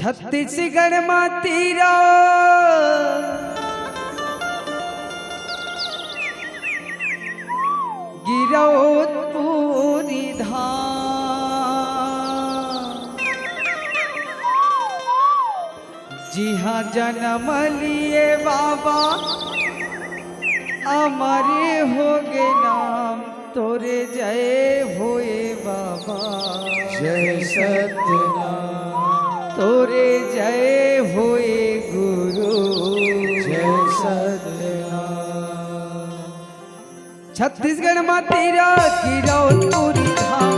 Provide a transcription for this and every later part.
छत्तीसगढ़ में तीरा गिरौत पूरी धाम, जी हाँ जन्म लिए बाबा अमरे होगे नाम तोरे जय होए बाबा जय सत्यनाम तोरे जय होए गुरु जय सत्यनाम। छत्तीसगढ़ में तेरा गिरौत पूरी धाम,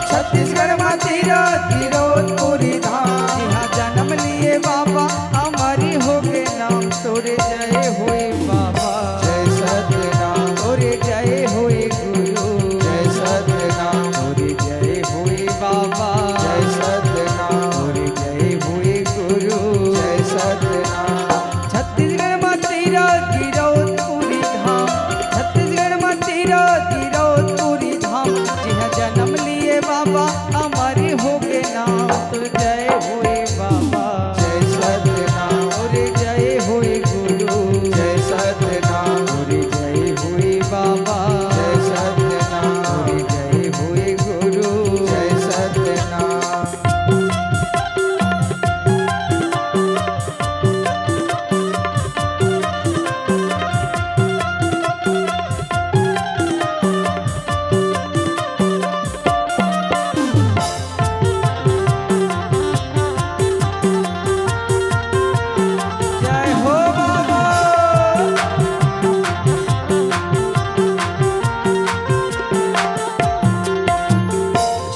छत्तीसगढ़ में तेरा गिरौत पूरी धाम, यहाँ जन्म लिए बाबा हमारी हो गए नाम तोरे जय होए बाबा जय सत्यनाम तोरे जय होए गुरु जय सत्यनाम तोरे जय होए बाबा जय सत्यनाम तोरे जय होए गुरु जय सत्यनाम। छत्तीसगढ़ में तेरा गिरौत पूरी धाम, छत्तीसगढ़ में तेरा गिरौत पूरी धाम, जहाँ जन्म लिए बाबा हमारे हो गए नाम तो जय होए बाबा जय सत्यनाम तोरे जय होए गुरु जय सत्यनाम तोरे जय होए बाबा जय सत्यनाम तोरे जय होए गुरु जय सत्यनाम। जय हो बाबा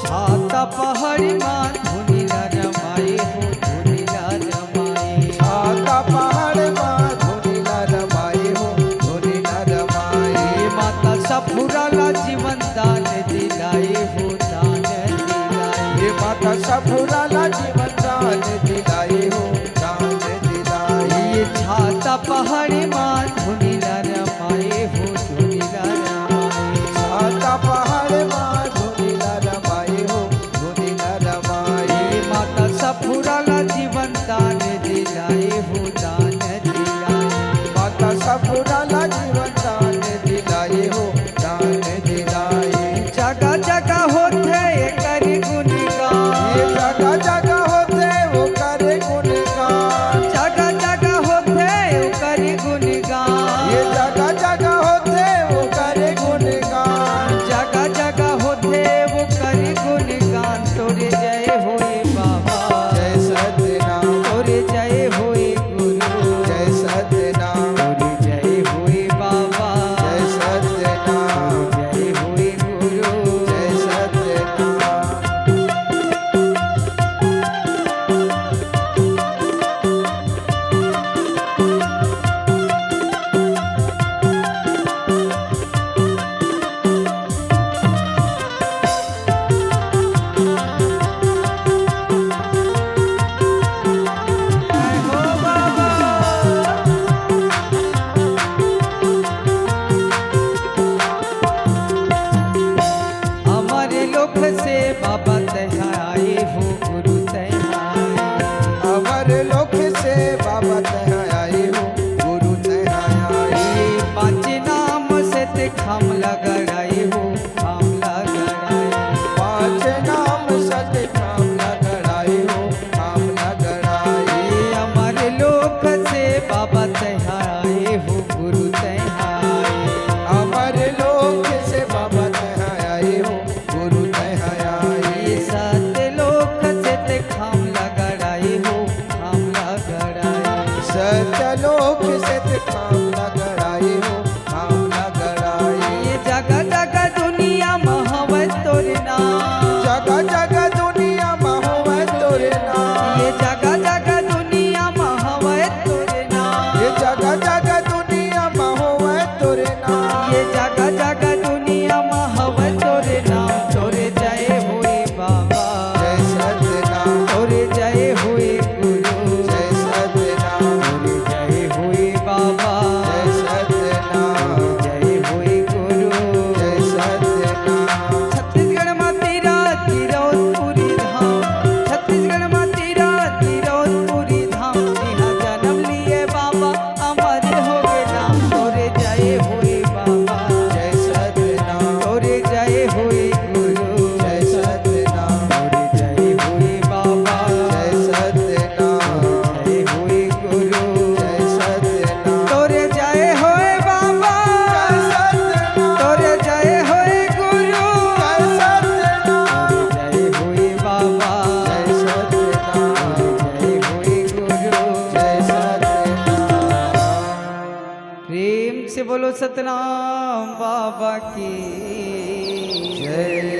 छाता पहाड़ी मां धुनीला रमाए हो धुनीला रमाए छाता पहाड़ माँ धुनीला रमाए हो धुनीला रमाए। ये माता सफुराला जीवन दान दिलाए हो दान दिलाए ये माता सफुराला जीवन दान दिलाए हो दान दिलाए। ये छाता पहाड़ी मां धुनीला रमाए हो धुनीला रमाए छाता पहाड़ माँ धुनीला रमाए हो धुनीला रमाए। ये माता सफुराला जीवन दान दिलाए हो दान दिलाए माता सफुराला जीवन दान दिलाए हो दान दिलाए। जगह जगह होते कर गुणगान ये जगह जगह होते वो कर से बोलो सतनाम बाबा की जय।